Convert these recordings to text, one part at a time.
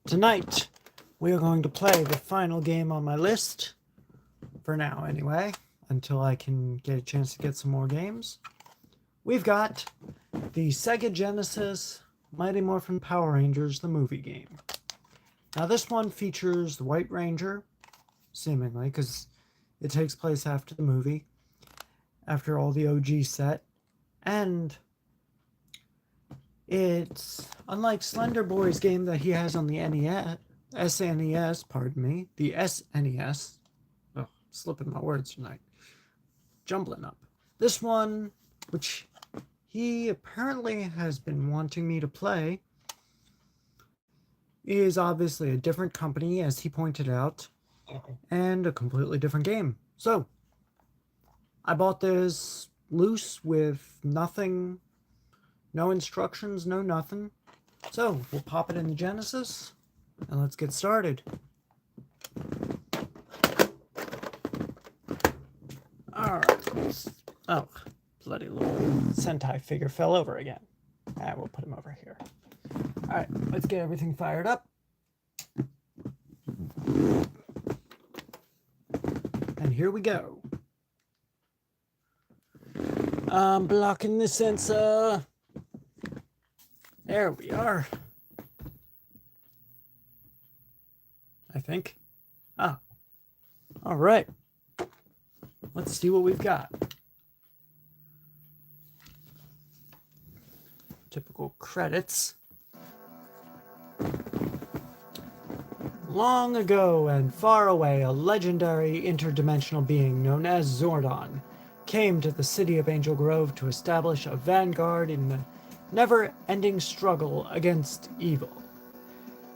Tonight, we are going to play the final game on my list. For now, anyway. Until I can get a chance to get some more games. We've got the Sega Genesis Mighty Morphin Power Rangers, the movie game. Now, this one features the White Ranger, seemingly, because it takes place after the movie, after all the OG set, and it's unlike Slender Boy's game that he has on the SNES, pardon me, the SNES. Oh, slipping my words tonight. Jumbling up. This one, which he apparently has been wanting me to play, is obviously a different company, as he pointed out, and a completely different game. So, I bought this loose with nothing, no instructions, no nothing. So, we'll pop it in the Genesis, and let's get started. Alright. Oh, bloody little Sentai figure fell over again. We'll put him over here. Alright, let's get everything fired up. And here we go. I'm blocking the sensor. There we are. I think. Ah. Alright. Let's see what we've got. Typical credits. Long ago and far away, a legendary interdimensional being known as Zordon came to the city of Angel Grove to establish a vanguard in the never-ending struggle against evil.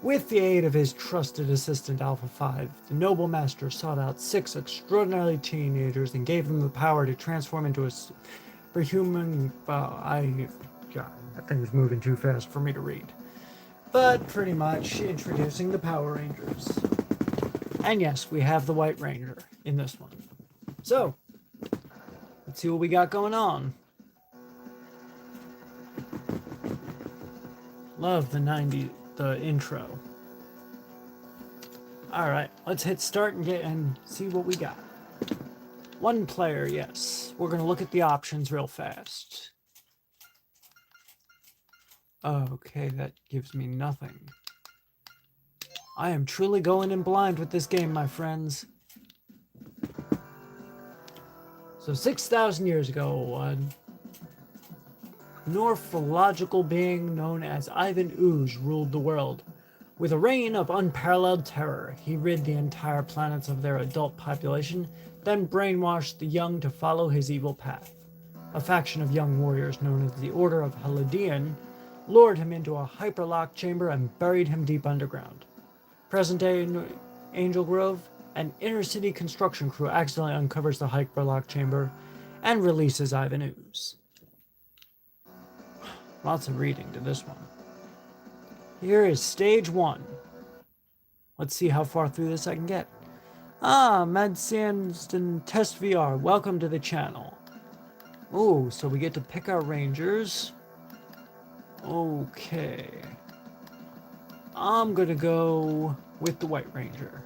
With the aid of his trusted assistant Alpha 5, the noble master sought out 6 extraordinary teenagers and gave them the power to transform into a superhuman... that thing's moving too fast for me to read. But pretty much introducing the Power Rangers. And yes, we have the White Ranger in this one. So, let's see what we got going on. Love the intro. Alright, let's hit start and see what we got. 1 player, yes. We're going to look at the options real fast. Okay, that gives me nothing. I am truly going in blind with this game, my friends. So 6,000 years ago, a morphological being known as Ivan Ooze ruled the world. With a reign of unparalleled terror, he rid the entire planets of their adult population, then brainwashed the young to follow his evil path. A faction of young warriors known as the Order of Haladian lured him into a hyperlock chamber and buried him deep underground. Present-day Angel Grove, an inner-city construction crew accidentally uncovers the hyperlock chamber and releases Ivan Ooze. Lots of reading to this one. Here is stage 1. Let's see how far through this I can get. Madsanston Test VR, welcome to the channel. Oh, so we get to pick our Rangers. Okay. I'm gonna go with the White Ranger.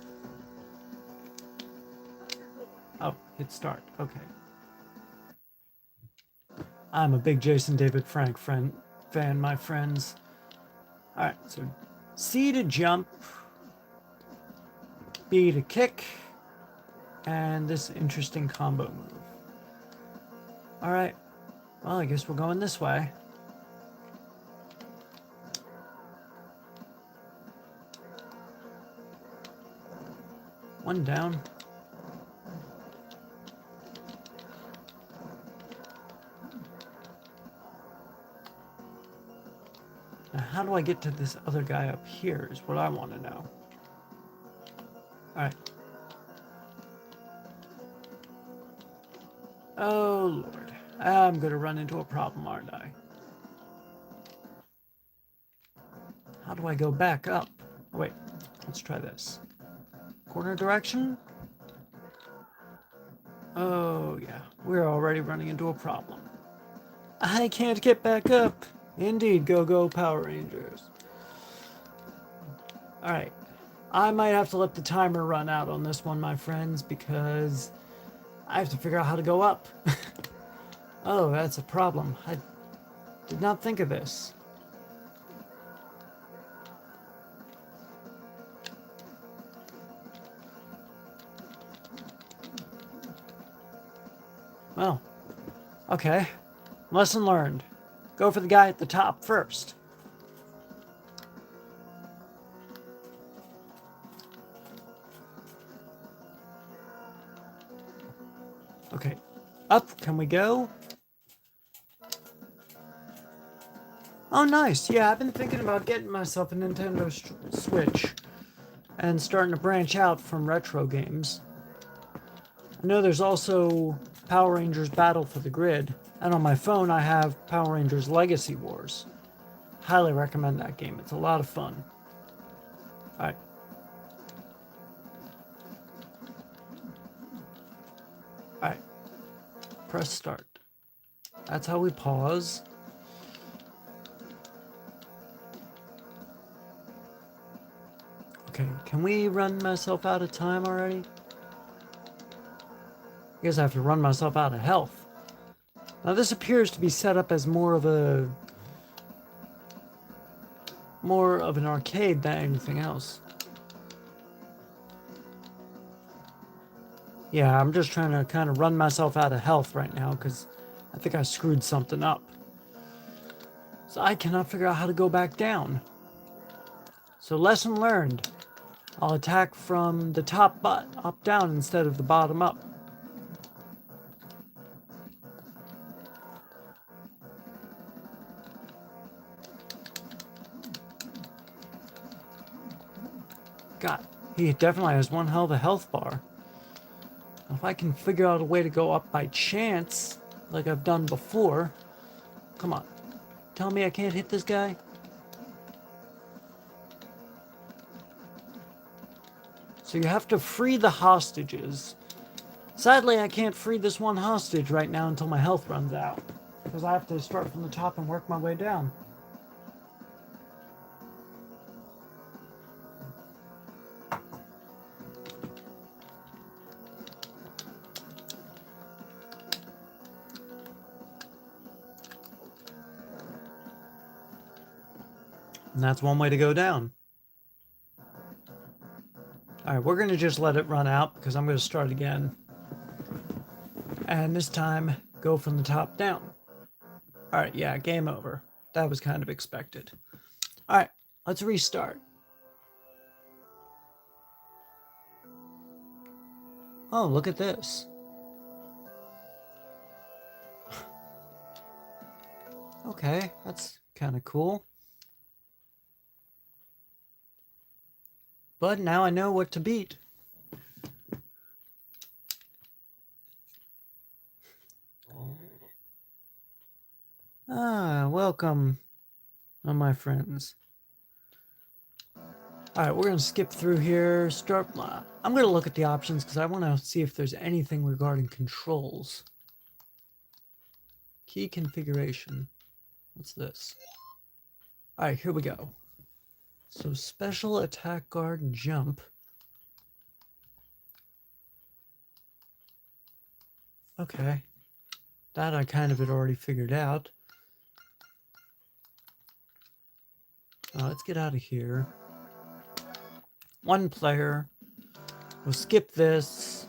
Oh, hit start. Okay. I'm a big Jason David Frank fan, my friends. Alright, so C to jump, B to kick, and this interesting combo move. Alright, well, I guess we're going this way. One down. Now, how do I get to this other guy up here is what I want to know. Alright. Oh, Lord. I'm going to run into a problem, aren't I? How do I go back up? Oh, wait. Let's try this. Corner direction? Oh, yeah. We're already running into a problem. I can't get back up. Indeed, go Power Rangers. Alright. I might have to let the timer run out on this one, my friends, because I have to figure out how to go up. Oh, that's a problem. I did not think of this. Well, okay. Lesson learned. Go for the guy at the top first. Okay. Up can we go? Oh, nice. Yeah, I've been thinking about getting myself a Nintendo Switch and starting to branch out from retro games. I know there's also Power Rangers Battle for the Grid, and on my phone I have Power Rangers Legacy Wars. Highly recommend that game. It's a lot of fun. Alright. Alright. Press start. That's how we pause. Okay, can we run myself out of time already? I guess I have to run myself out of health. Now this appears to be set up as more of an arcade than anything else. Yeah, I'm just trying to kind of run myself out of health right now because I think I screwed something up. So I cannot figure out how to go back down. So lesson learned. I'll attack from the top up down instead of the bottom up. God, he definitely has one hell of a health bar. If I can figure out a way to go up by chance, like I've done before. Come on. Tell me I can't hit this guy? So you have to free the hostages. Sadly, I can't free this one hostage right now until my health runs out. Because I have to start from the top and work my way down. And that's one way to go down. Alright, we're going to just let it run out because I'm going to start again. And this time, go from the top down. Alright, yeah, game over. That was kind of expected. Alright, let's restart. Oh, look at this. Okay, that's kind of cool. But now I know what to beat. Ah, welcome, my friends. Alright, we're going to skip through here. I'm going to look at the options because I want to see if there's anything regarding controls. Key configuration. What's this? Alright, here we go. So special attack guard jump. Okay. That I kind of had already figured out. Let's get out of here. One player. We'll skip this.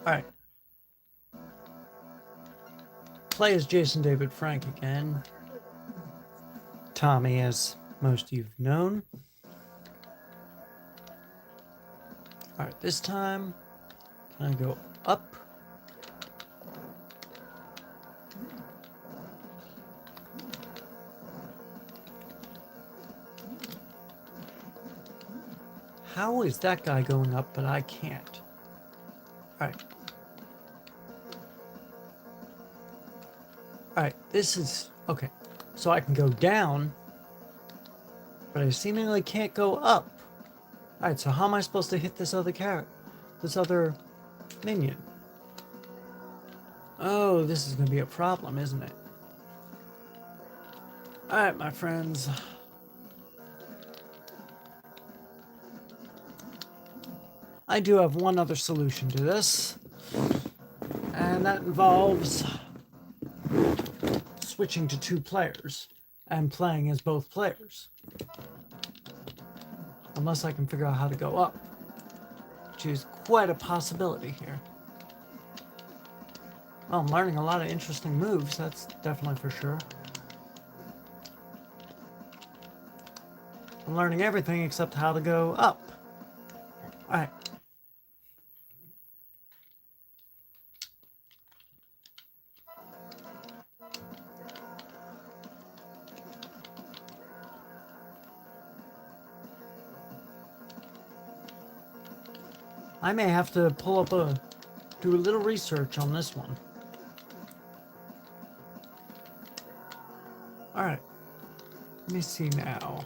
Alright. Play as Jason David Frank again. Tommy, as most of you've known. Alright, this time, can I go up? How is that guy going up, but I can't? Alright. Alright, this is... Okay, so I can go down, but I seemingly can't go up. Alright, so how am I supposed to hit this other carrot? This other minion? Oh, this is going to be a problem, isn't it? Alright, my friends. I do have one other solution to this, and that involves switching to 2 players and playing as both players. Unless I can figure out how to go up, which is quite a possibility here. Well, I'm learning a lot of interesting moves, that's definitely for sure. I'm learning everything except how to go up. Alright. I may have to do a little research on this one. Alright. Let me see now.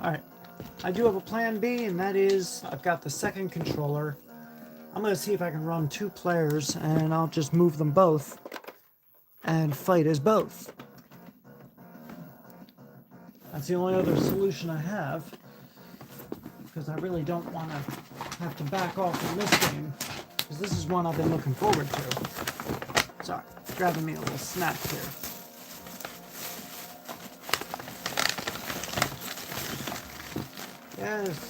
Alright. I do have a plan B, and that is I've got the second controller. I'm going to see if I can run 2 players, and I'll just move them both and fight as both. That's the only other solution I have, because I really don't want to have to back off from this game, because this is one I've been looking forward to. Sorry, grabbing me a little snack here. Yes.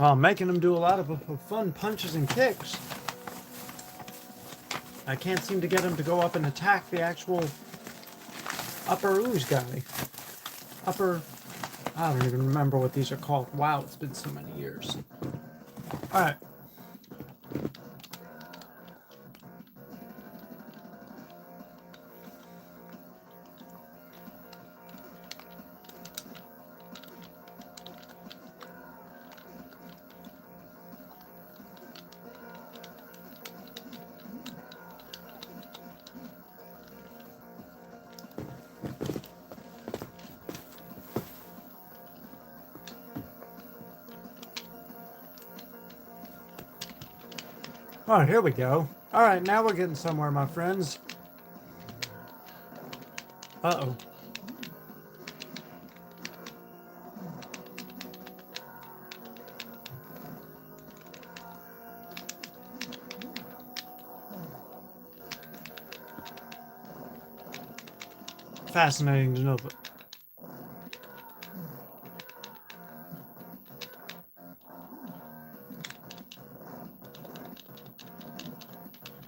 Oh, making them do a lot of fun punches and kicks. I can't seem to get him to go up and attack the actual upper ooze guy. I don't even remember what these are called. Wow, it's been so many years. Alright. Oh, here we go. Alright, now we're getting somewhere, my friends. Uh-oh. Fascinating to know that.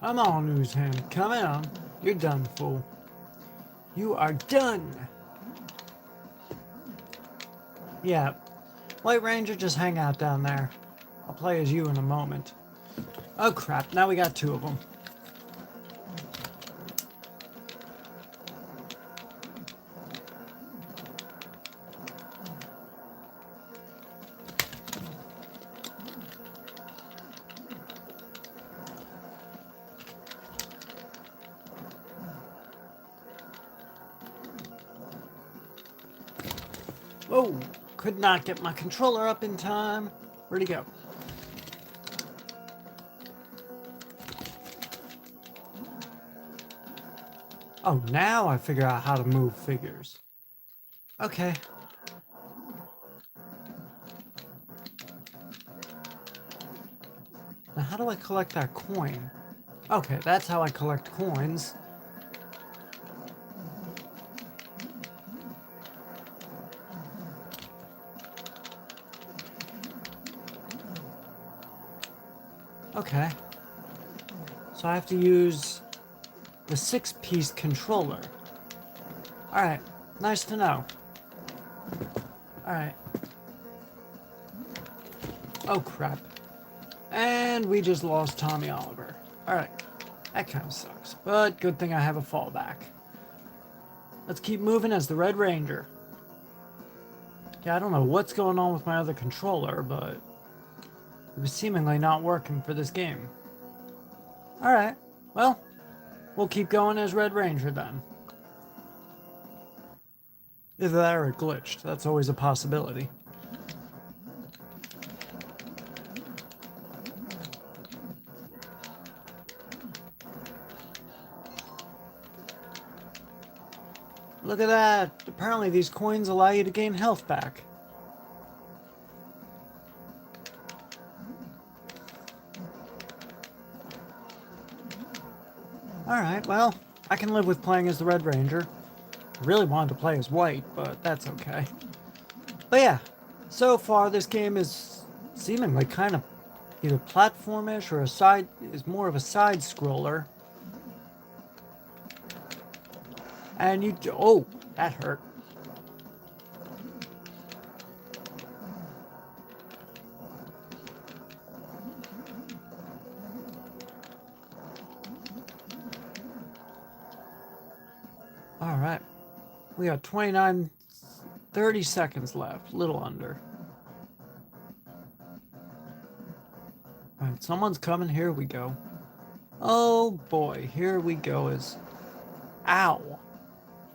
Come on, Ooze Hand. Come on. You're done, fool. You are done. Yeah. White Ranger, just hang out down there. I'll play as you in a moment. Oh, crap. Now we got 2 of them. Whoa, could not get my controller up in time. Where'd he go? Oh, now I figure out how to move figures. Okay. Now how do I collect that coin? Okay, that's how I collect coins. Okay. So I have to use the 6-piece controller. Alright, nice to know. Alright. Oh crap. And we just lost Tommy Oliver. Alright, that kind of sucks. But good thing I have a fallback. Let's keep moving as the Red Ranger. Yeah, I don't know what's going on with my other controller, but it was seemingly not working for this game. Alright, well, we'll keep going as Red Ranger then. Either that or it glitched. That's always a possibility. Look at that! Apparently these coins allow you to gain health back. Alright, well, I can live with playing as the Red Ranger. I really wanted to play as White, but that's okay. But yeah, so far this game is seemingly kind of either platformish or is more of a side scroller. And oh, that hurt. All right, we got 30 seconds left, a little under. All right, someone's coming, here we go. Oh boy, here we go ow,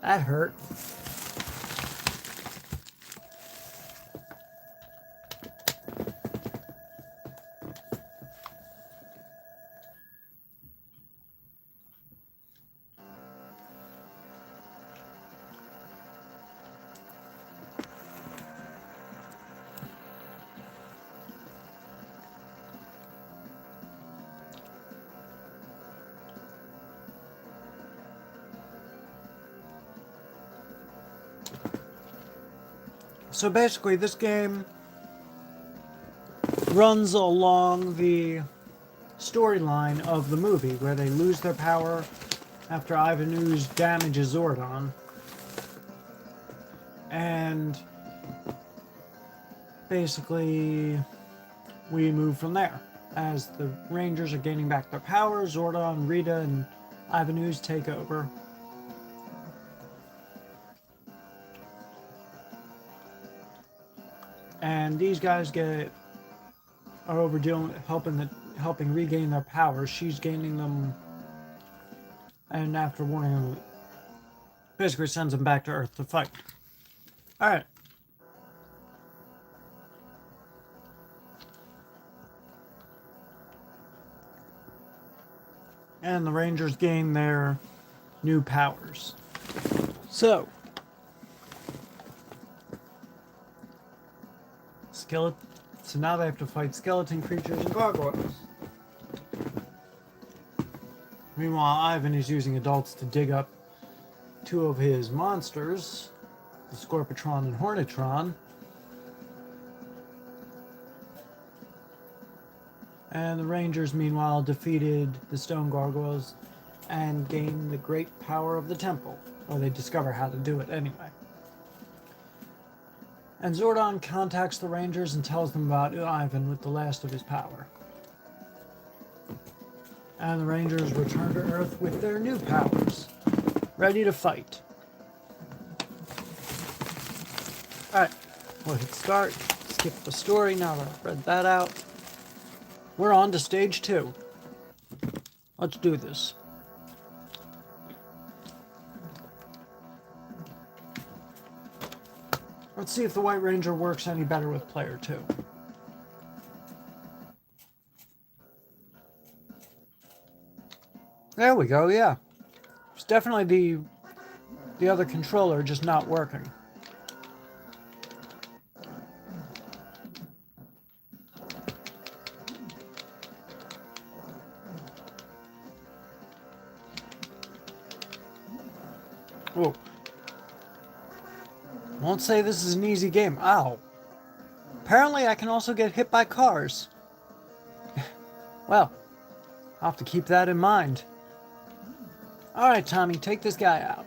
that hurt. So basically, this game runs along the storyline of the movie, where they lose their power after Ivan Ooze damages Zordon. And basically, we move from there. As the Rangers are gaining back their power, Zordon, Rita, and Ivan Ooze take over. And these guys are overdoing helping regain their powers. She's gaining them, and after warning them, basically sends them back to Earth to fight. All right. And the Rangers gain their new powers. So now they have to fight skeleton creatures and gargoyles. Meanwhile, Ivan is using adults to dig up two of his monsters, the Scorpitron and Hornetron. And the Rangers, meanwhile, defeated the stone gargoyles and gained the great power of the temple. Or they discover how to do it anyway. And Zordon contacts the Rangers and tells them about Ivan with the last of his power. And the Rangers return to Earth with their new powers, ready to fight. Alright, we'll hit start, skip the story now that I've read that out. We're on to stage 2. Let's do this. Let's see if the White Ranger works any better with player 2. There we go, yeah. It's definitely the other controller just not working. Whoa. Won't say this is an easy game. Ow. Apparently I can also get hit by cars. Well, I'll have to keep that in mind. Alright, Tommy, take this guy out.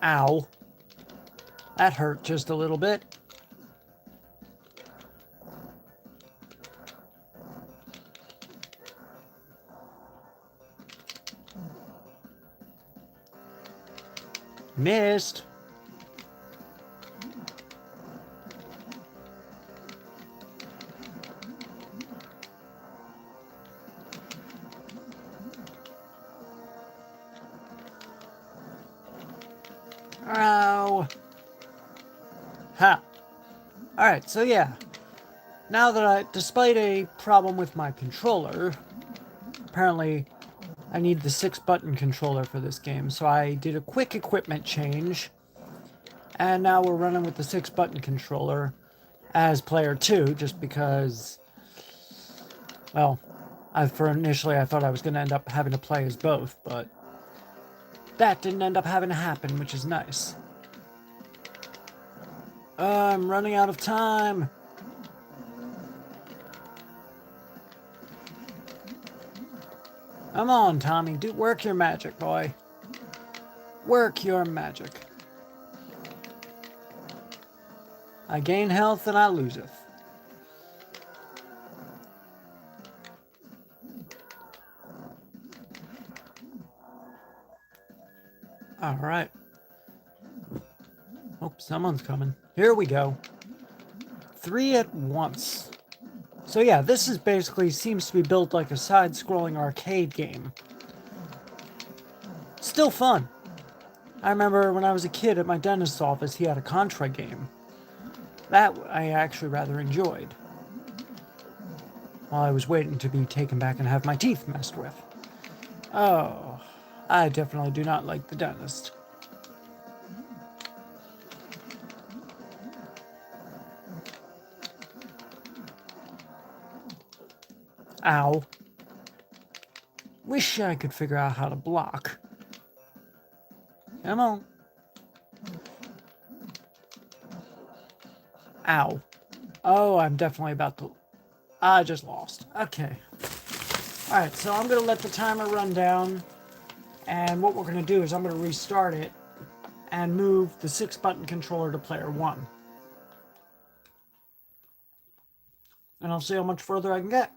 Ow. That hurt just a little bit. Missed. Oh. Ha. Alright, so yeah. Now that despite a problem with my controller, apparently I need the 6-button controller for this game, so I did a quick equipment change, and now we're running with the 6-button controller as player 2, just because, well, initially I thought I was going to end up having to play as both, but that didn't end up having to happen, which is nice. I'm running out of time. Come on, Tommy, work your magic, boy. Work your magic. I gain health and I loseth. Alright. Oh, someone's coming. Here we go. 3 at once. So yeah, this is basically seems to be built like a side-scrolling arcade game. Still fun. I remember when I was a kid at my dentist's office, he had a Contra game. That I actually rather enjoyed. While I was waiting to be taken back and have my teeth messed with. Oh, I definitely do not like the dentist. Ow. Wish I could figure out how to block. Come on. Ow. Oh, I'm definitely about to... I just lost. Okay. Alright, so I'm going to let the timer run down. And what we're going to do is I'm going to restart it and move the 6-button controller to player 1. And I'll see how much further I can get.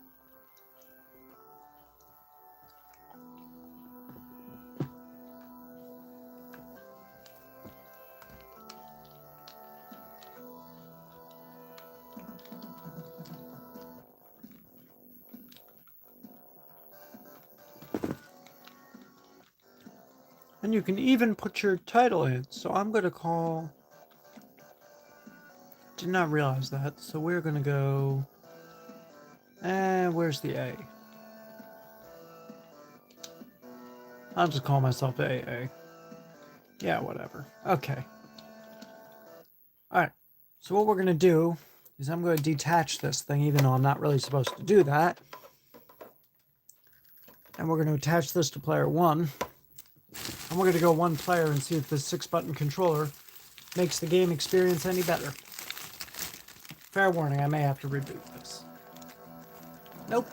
And you can even put your title in. So I'm going to call... Did not realize that. So we're going to go... And where's the A? I'll just call myself AA. Yeah, whatever. Okay. Alright. So what we're going to do is I'm going to detach this thing, even though I'm not really supposed to do that. And we're going to attach this to player 1. And we're going to go 1 player and see if this 6-button controller makes the game experience any better. Fair warning, I may have to reboot this. Nope.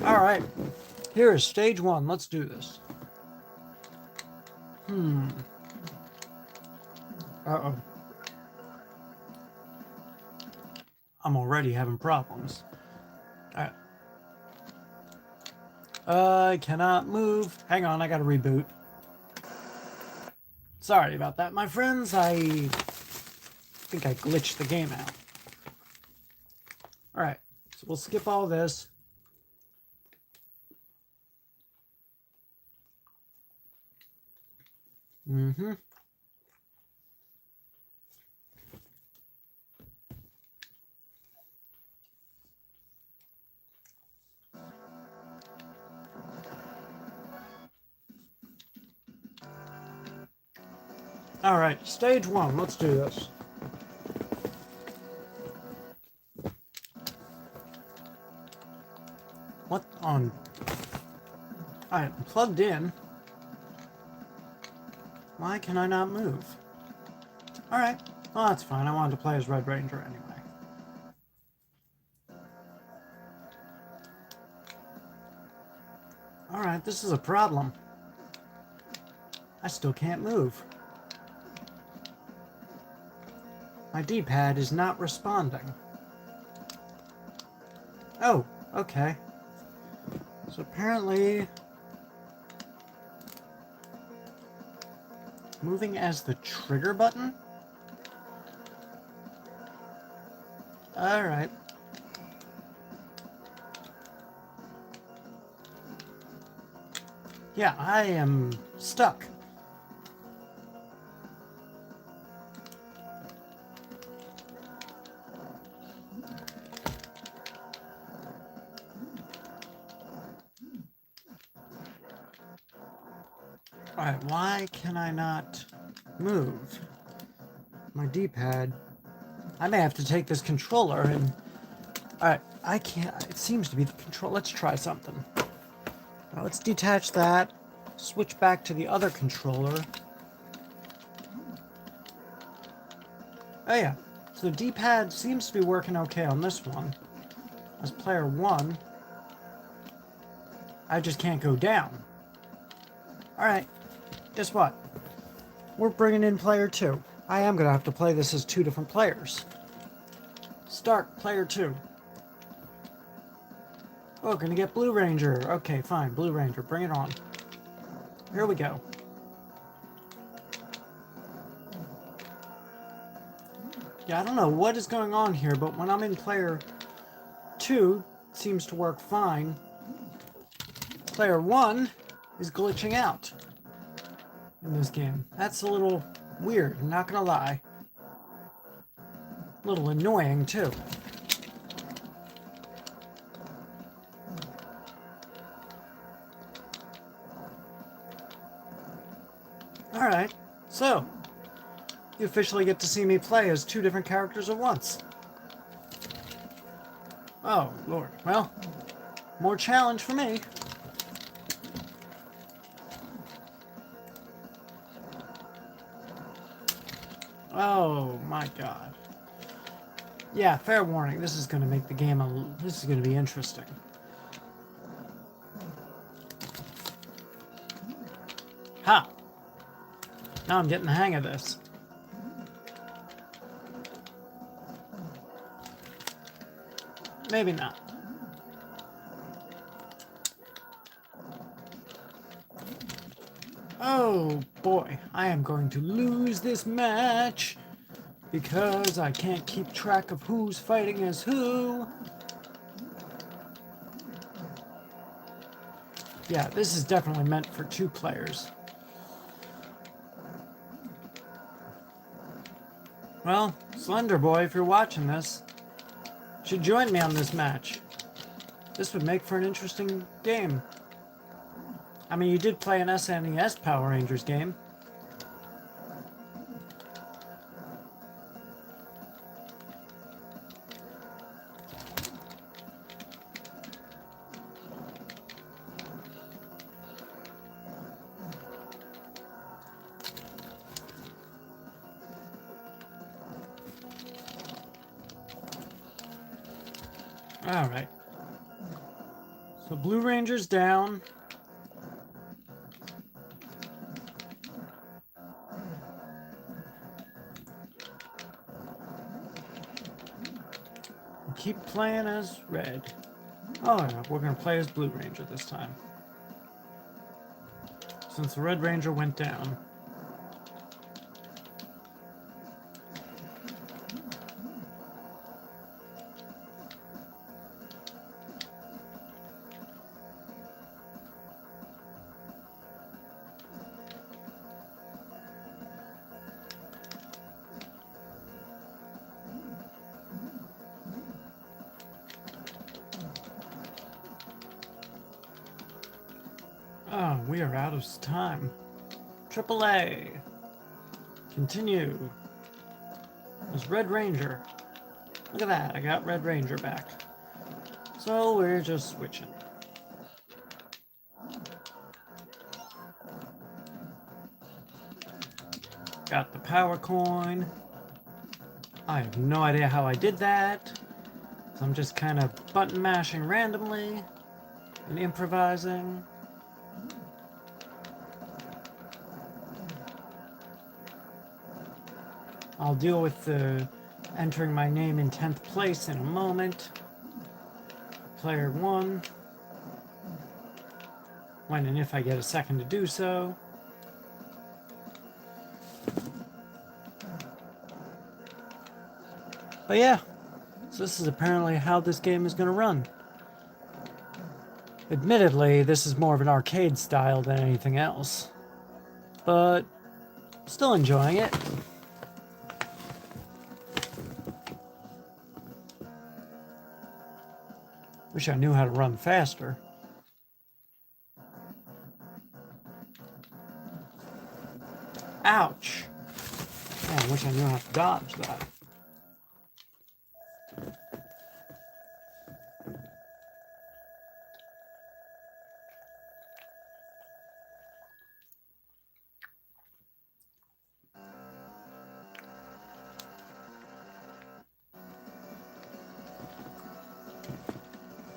Alright. Here is stage 1. Let's do this. Uh-oh. I'm already having problems. Alright. I cannot move. Hang on, I gotta reboot. Sorry about that, my friends. I think I glitched the game out. Alright, so we'll skip all this. Alright, stage 1. Let's do this. What on... Alright, I'm plugged in. Why can I not move? Alright, well that's fine. I wanted to play as Red Ranger anyway. Alright, this is a problem. I still can't move. My D-pad is not responding. Oh, okay. So apparently, moving as the trigger button? Alright. Yeah, I am stuck. Alright, why can I not move? My D-pad. I may have to take this controller and... Alright, I can't... It seems to be the control. Let's try something. Now let's detach that. Switch back to the other controller. Oh yeah, so the D-pad seems to be working okay on this one. As player 1, I just can't go down. Alright, guess what? We're bringing in player 2. I am going to have to play this as 2 different players. Start player 2. Oh, gonna get Blue Ranger. Okay, fine, Blue Ranger, bring it on. Here we go. Yeah, I don't know what is going on here, but when I'm in player 2, it seems to work fine. Player 1 is glitching out in this game. That's a little weird, I'm not gonna lie. A little annoying, too. Alright, so you officially get to see me play as 2 different characters at once. Oh, Lord. Well, more challenge for me. Oh, my God. Yeah, fair warning. This is going to make the game this is going to be interesting. Ha! Now I'm getting the hang of this. Maybe not. Oh boy, I am going to lose this match because I can't keep track of who's fighting as who. Yeah, this is definitely meant for 2 players. Well, Slender Boy, if you're watching this, you should join me on this match. This would make for an interesting game. I mean, you did play an SNES Power Rangers game. Alright. So Blue Ranger's down. Keep playing as Red. Oh yeah, we're gonna play as Blue Ranger this time. Since the Red Ranger went down. Oh, we are out of time. AAA. Continue. As Red Ranger. Look at that, I got Red Ranger back. So we're just switching. Got the power coin. I have no idea how I did that. So I'm just kind of button mashing randomly and improvising. I'll deal with the entering my name in 10th place in a moment. Player 1. When and if I get a second to do so. But yeah, so this is apparently how this game is going to run. Admittedly, this is more of an arcade style than anything else. But still enjoying it. Wish I knew how to run faster. Ouch! Man, I wish I knew how to dodge that.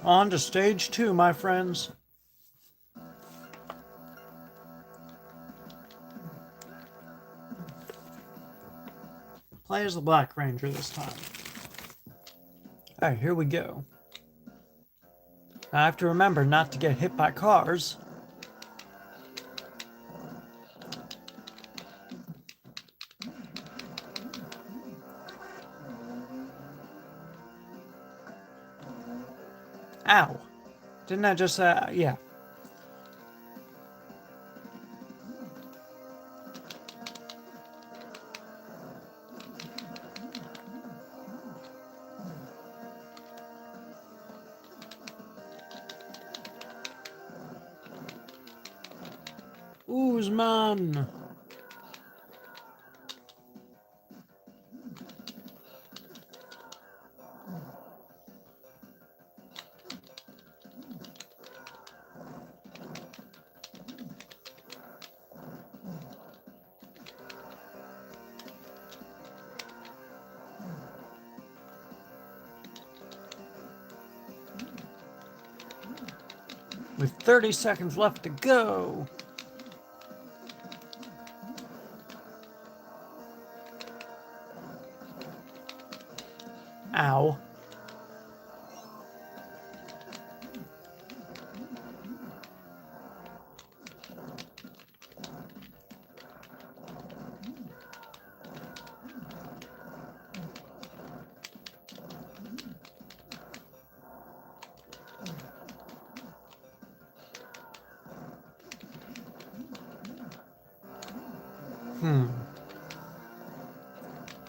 On to stage 2, my friends. Play as the Black Ranger this time. Alright, here we go. I have to remember not to get hit by cars. Ow. Didn't I just, yeah. Oozman. With 30 seconds left to go. Ow.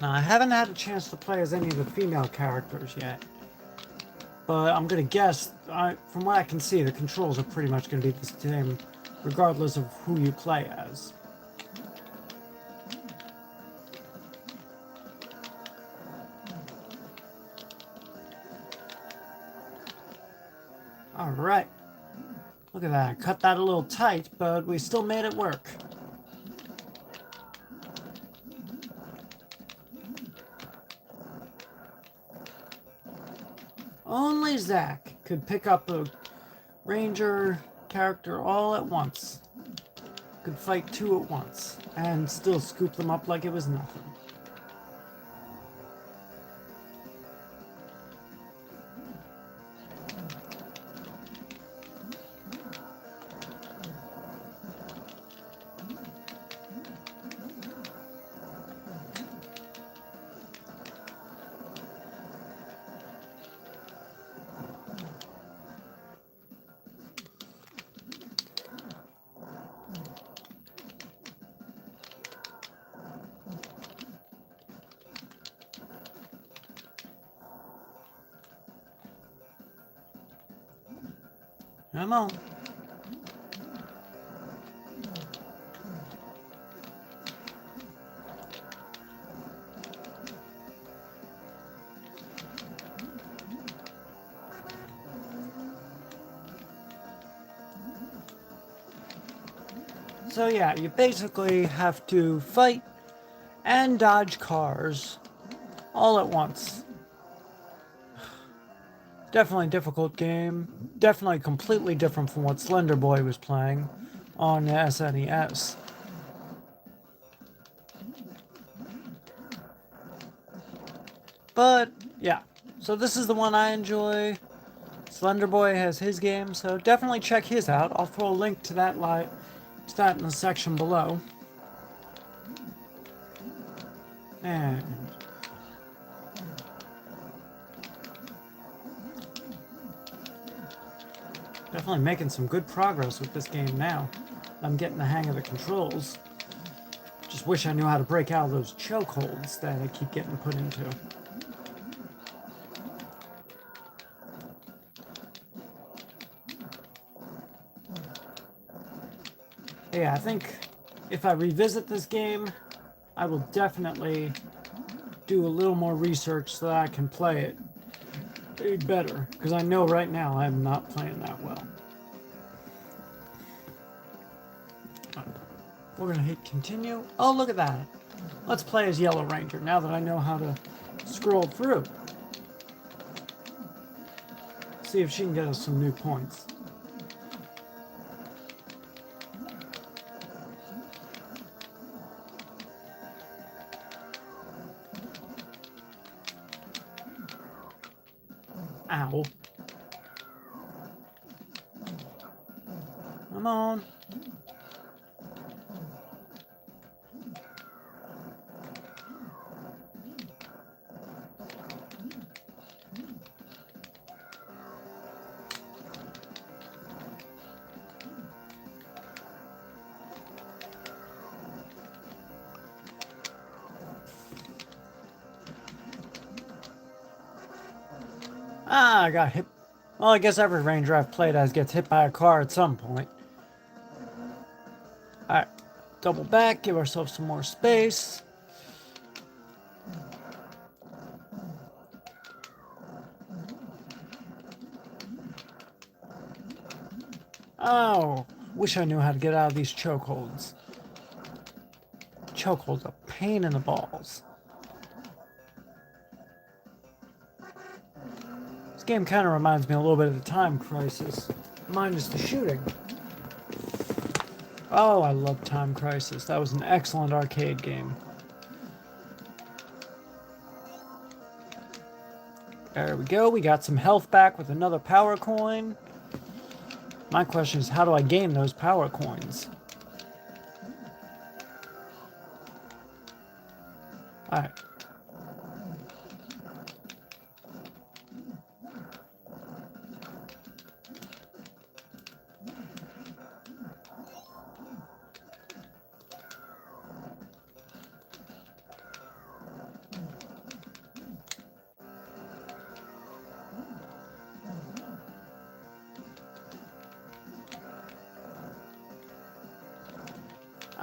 Now, I haven't had a chance to play as any of the female characters yet. But I'm gonna guess, from what I can see, the controls are pretty much gonna be the same, regardless of who you play as. Alright. Look at that. I cut that a little tight, but we still made it work. Only Zack could pick up a ranger character all at once. Could fight 2 at once, and still scoop them up like it was nothing. Come on. So yeah, you basically have to fight and dodge cars all at once. Definitely a difficult game. Definitely completely different from what Slender Boy was playing on the SNES. But, yeah. So this is the one I enjoy. Slender Boy has his game, so definitely check his out. I'll throw a link to that in the section below. And definitely making some good progress with this game now. I'm getting the hang of the controls. Just wish I knew how to break out of those chokeholds that I keep getting put into. Yeah, I think if I revisit this game, I will definitely do a little more research so that I can play it better, because I know right now I'm not playing that well. We're gonna hit continue. Oh, look at that. Let's play as Yellow Ranger now that I know how to scroll through. See if she can get us some new points. Ow. Come on. Ah, I got hit. Well, I guess every Ranger I've played as gets hit by a car at some point. Alright, double back, give ourselves some more space. Oh, wish I knew how to get out of these chokeholds. Chokeholds a pain in the balls. This game kind of reminds me a little bit of the Time Crisis, minus the shooting. Oh, I love Time Crisis. That was an excellent arcade game. There we go. We got some health back with another power coin. My question is, how do I gain those power coins? Alright.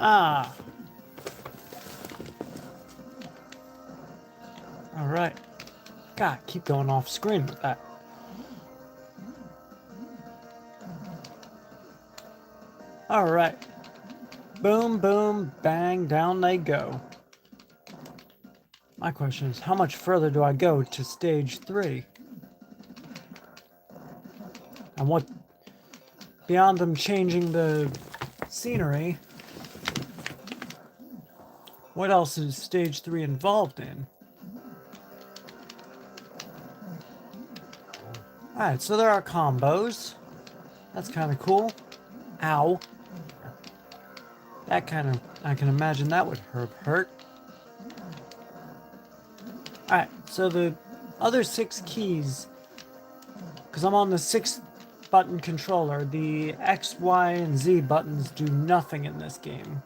Ah. Alright. God, keep going off screen with that. Alright. Boom, boom, bang, down they go. My question is, how much further do I go to stage 3? And what, beyond them changing the scenery, what else is stage 3 involved in? Alright, so there are combos. That's kind of cool. Ow. That kind of, I can imagine that would hurt. Alright, so the other 6 keys, because I'm on the 6th button controller, the X, Y, and Z buttons do nothing in this game.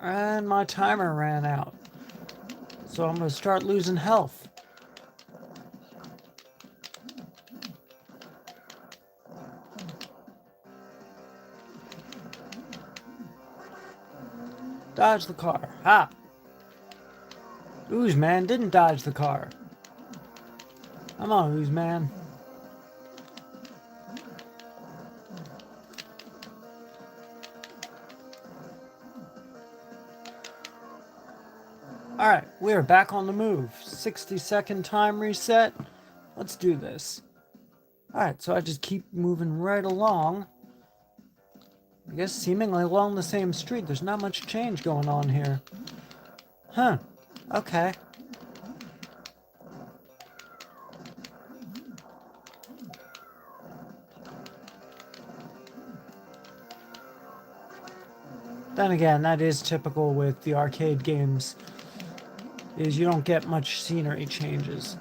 And my timer ran out. So I'm going to start losing health. Dodge the car. Ha! Ooze Man didn't dodge the car. Come on, Ooze Man. Alright, we are back on the move. 60-second time reset. Let's do this. Alright, so I just keep moving right along. I guess seemingly along the same street. There's not much change going on here. Huh. Okay. Then again, that is typical with the arcade games, is you don't get much scenery changes,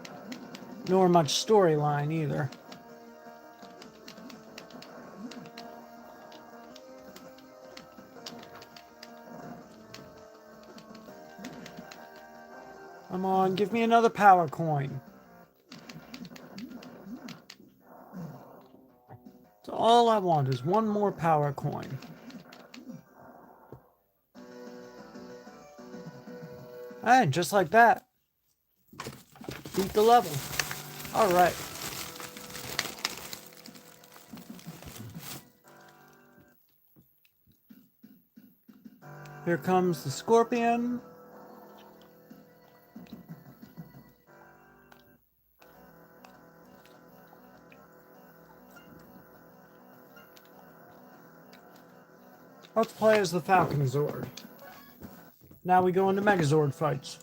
nor much storyline either. Come on, give me another power coin. So all I want is one more power coin. And just like that, beat the level. Alright. Here comes the scorpion. Let's play as the Falcon Zord. Now we go into Megazord fights.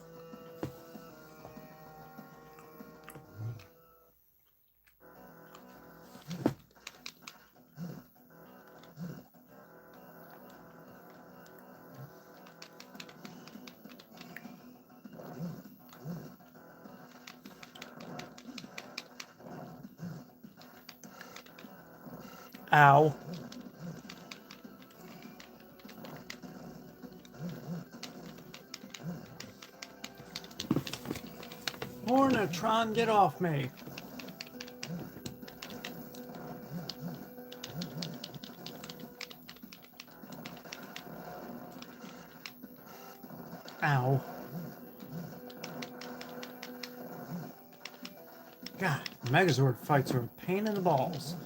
Ow. Hornetron, get off me. Ow. God, Megazord fights are a pain in the balls.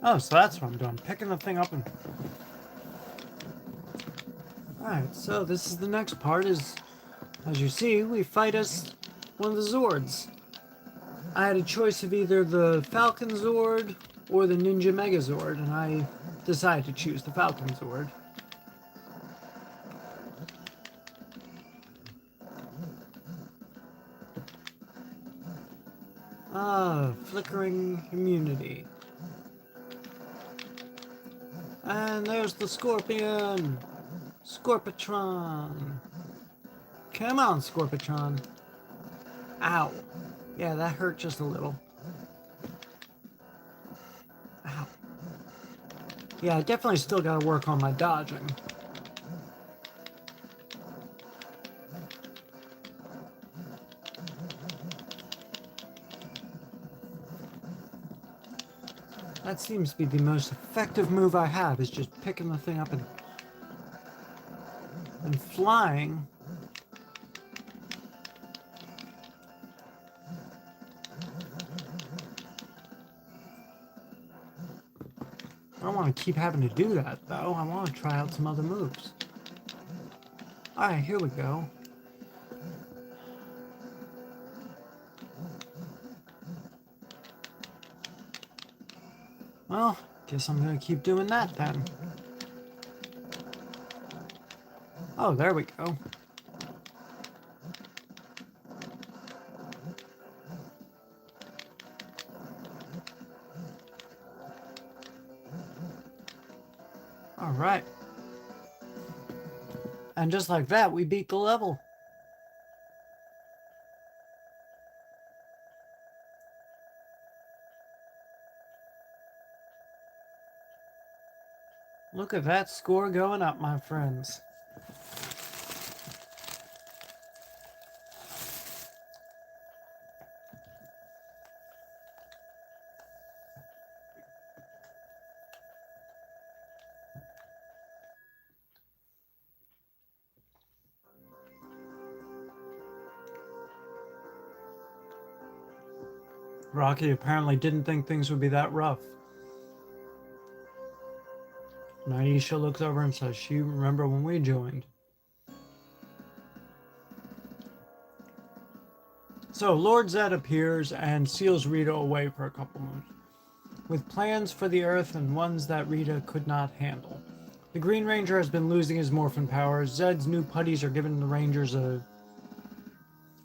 Oh, so that's what I'm doing. Picking the thing up and... Alright, so this is the next part is... As you see, we fight as one of the Zords. I had a choice of either the Falcon Zord or the Ninja Megazord, and I decided to choose the Falcon Zord. Ah, flickering immunity. And there's the Scorpion! Scorpitron! Come on, Scorpitron. Ow. Yeah, that hurt just a little. Ow. Yeah, I definitely still gotta work on my dodging. That seems to be the most effective move I have, is just picking the thing up and flying. I don't want to keep having to do that, though. I want to try out some other moves. Alright, here we go. Well, guess I'm going to keep doing that then. Oh, there we go. Alright. And just like that, we beat the level. Look at that score going up, my friends. Rocky apparently didn't think things would be that rough. Naisha looks over and says, "She remember when we joined." So Lord Zed appears and seals Rita away for a couple months. with plans for the Earth and ones that Rita could not handle. The Green Ranger has been losing his Morphin powers. Zed's new putties are giving the Rangers a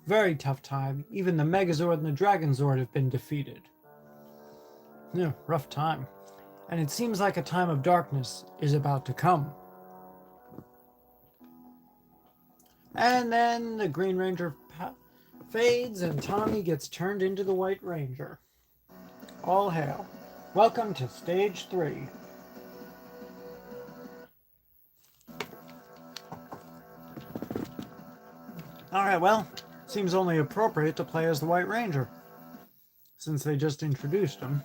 very tough time. Even the Megazord and the Dragon Zord have been defeated. Yeah, rough time. And it seems like a time of darkness is about to come. And then the Green Ranger fades and Tommy gets turned into the White Ranger. All hail. Welcome to Stage 3. Alright, well, seems only appropriate to play as the White Ranger, since they just introduced him.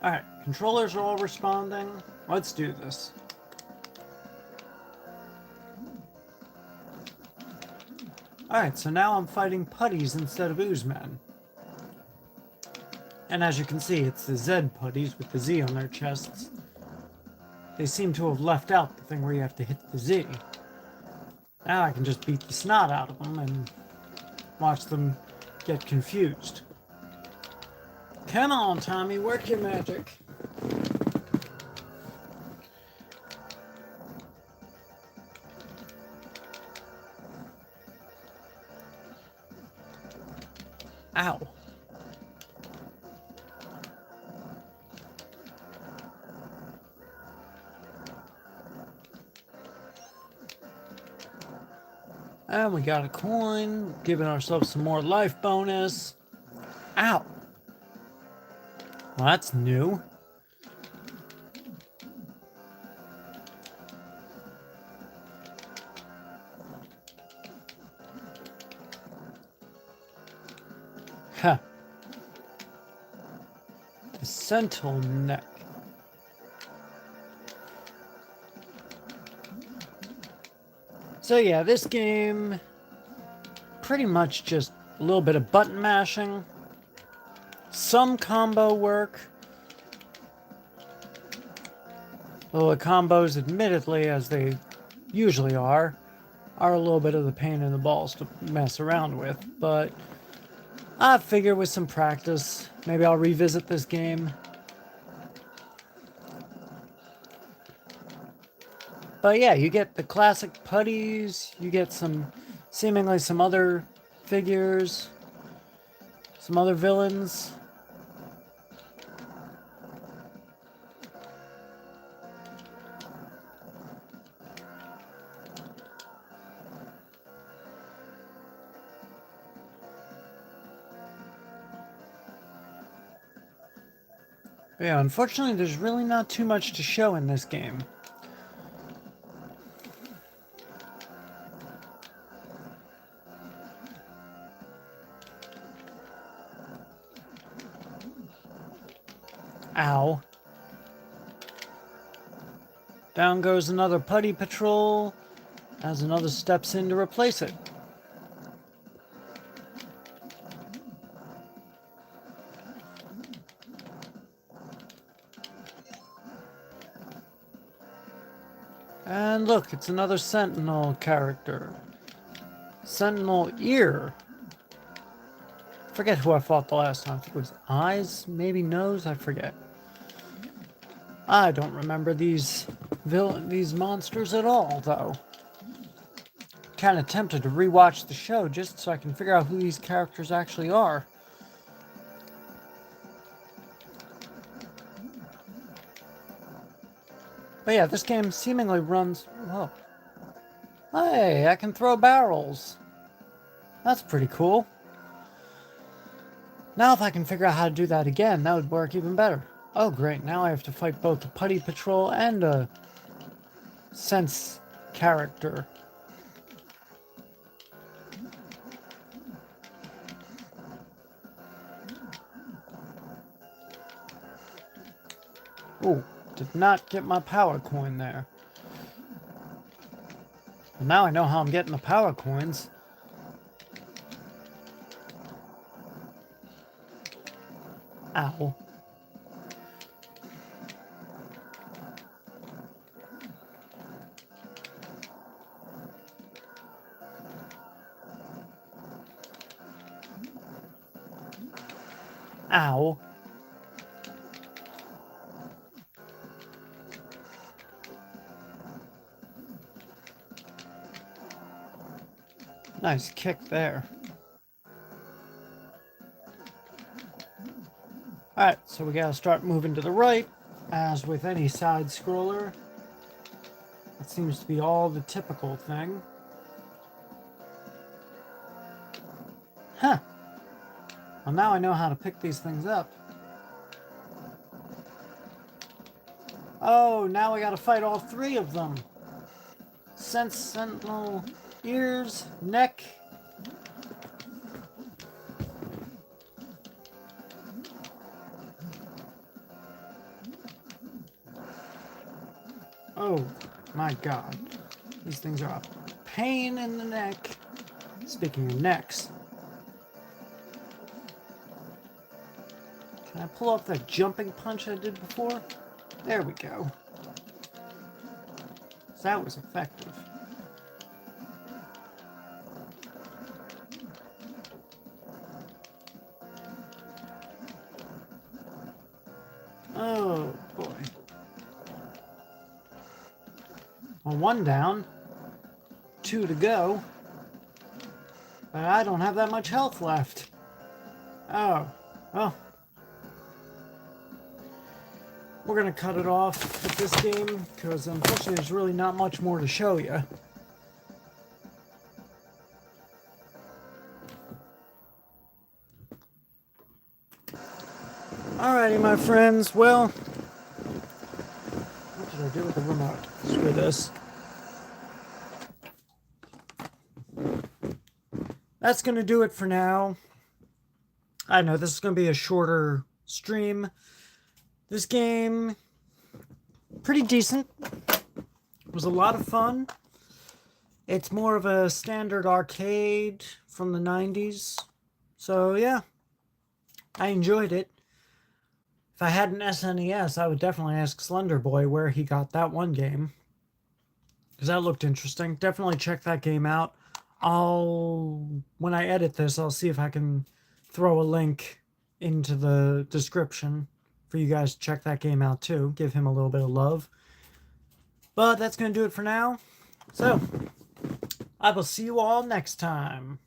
Alright, controllers are all responding. Let's do this. Alright, so now I'm fighting putties instead of oozmen. And as you can see, it's the Z putties with the Z on their chests. They seem to have left out the thing where you have to hit the Z. Now I can just beat the snot out of them and watch them get confused. Come on, Tommy, work your magic. Ow. And we got a coin, giving ourselves some more life bonus. Ow. Well, that's new. Huh. The Sentinel neck. So yeah, this game, pretty much just a little bit of button mashing, some combo work. Though the combos, admittedly, as they usually are a little bit of the pain in the balls to mess around with, but I figure with some practice, maybe I'll revisit this game. But yeah, you get the classic putties, you get seemingly some other figures, some other villains. But yeah, unfortunately, there's really not too much to show in this game. Ow. Down goes another putty patrol as another steps in to replace it. And look, it's another Sentinel character. Sentinel Ear. Forget who I fought the last time. I think it was Eyes, maybe Nose, I forget. I don't remember these monsters at all, though. Kind of tempted to rewatch the show just so I can figure out who these characters actually are. But yeah, this game seemingly runs... Whoa. Hey, I can throw barrels. That's pretty cool. Now if I can figure out how to do that again, that would work even better. Oh great, now I have to fight both the Putty Patrol and a Sense character. Ooh, did not get my power coin there. Well, now I know how I'm getting the power coins. Ow. Ow. Nice kick there. Alright, so we gotta start moving to the right. As with any side scroller, that seems to be all the typical thing. Huh. Well, now I know how to pick these things up. Oh, now I gotta fight all three of them. Sentinel, ears, neck. Oh my god. These things are a pain in the neck. Speaking of necks. Can I pull off that jumping punch I did before? There we go. That was effective. Oh boy. Well, one down. 2 to go. But I don't have that much health left. Oh. Well. We're gonna cut it off with this game, because unfortunately there's really not much more to show you. Alrighty, my friends, well, what did I do with the remote? Screw this. That's gonna do it for now. I know this is gonna be a shorter stream. This game, pretty decent. It was a lot of fun. It's more of a standard arcade from the 90s. So yeah, I enjoyed it. If I had an SNES, I would definitely ask Slender Boy where he got that one game, because that looked interesting. Definitely check that game out. When I edit this, I'll see if I can throw a link into the description for you guys to check that game out too. Give him a little bit of love. But that's going to do it for now. So, I will see you all next time.